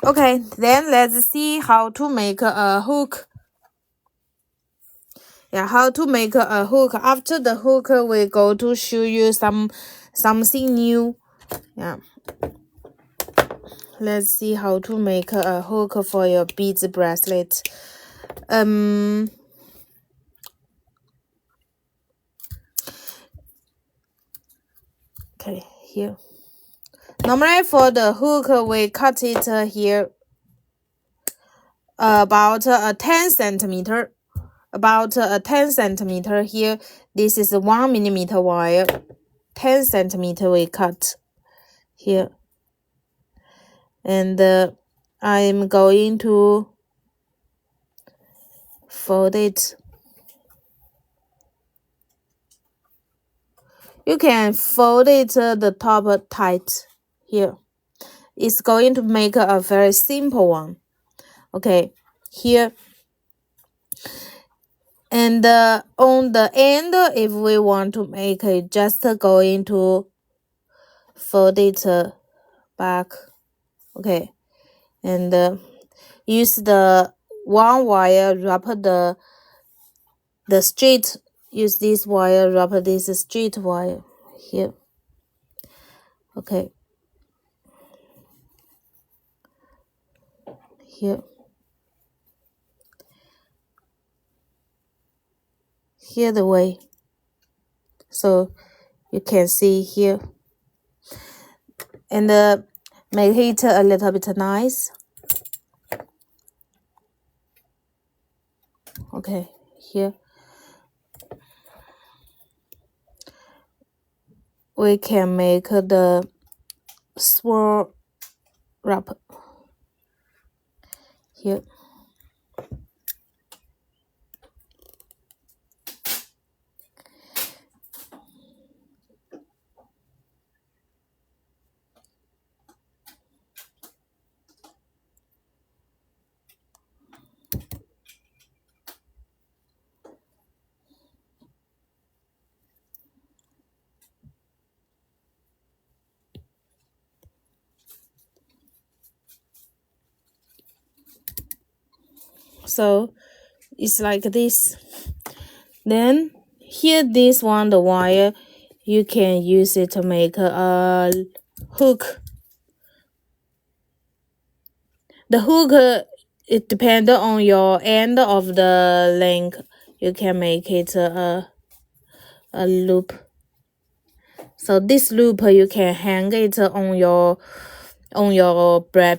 Okay, then let's see how to make a hook. Yeah, how to make a hook. After the hook, we go to show you something new. Yeah, let's see how to make a hook for your beads bracelet. Okay, here. Normally for the hook, we cut it here about 10 centimeter. About 10 centimeter here. This is 1 millimeter wire. 10 centimeter we cut here. And I'm going to fold it. You can fold it the top tight here. It's going to make a very simple one. Okay, here. And on the end, if we want to make it, just going to fold it back. Okay, and use the one wire, wrap the straight. Use this wire, wrap this straight wire here. Okay, here. Here the way, so you can see here, and make it a little bit nice. Okay, here we can make the swirl wrap here. So it's like this. Then here, this one, the wire, you can use it to make a hook. The hook, it depends on your end of the length. You can make it a loop. So this loop, you can hang it on your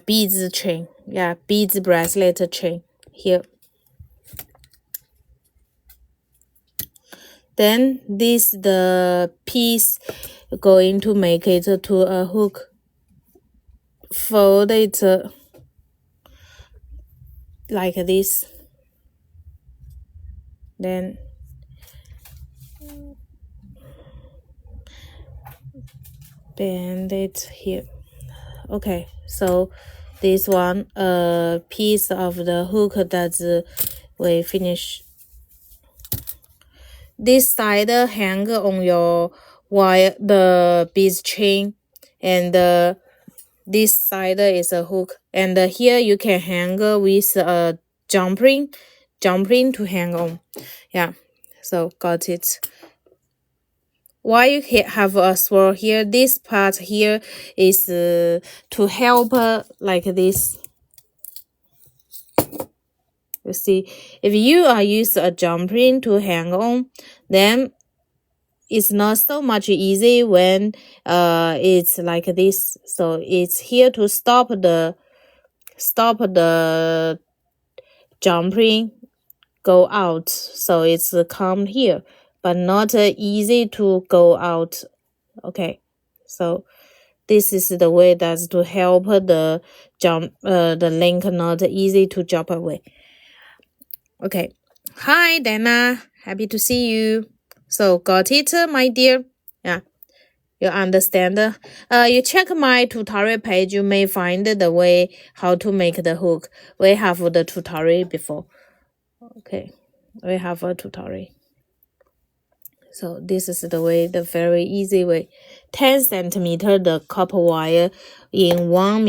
beads chain. Yeah, beads bracelet chain here. Then this the piece going to make it to a hook. Fold it like this. Then bend it here. Okay, so this one piece of the hook that we finish. This side hang on your wire, the beads chain, and this side is a hook. And here you can hang with a jump ring to hang on. Yeah, so got it. Why you have a swirl here? This part here is to help like this. You see, if you use a jump ring to hang on, then it's not so much easy when it's like this. So it's here to stop the jump ring go out. So it's come here, but not easy to go out. Okay, so this is the way that's to help the link not easy to jump away. Okay, hi Dana, happy to see you. So got it, my dear? Yeah, you understand. You check my tutorial page, you may find the way how to make the hook. We have the tutorial before. Okay, we have a tutorial. So this is the way, the very easy way. 10 centimeter the copper wire in 1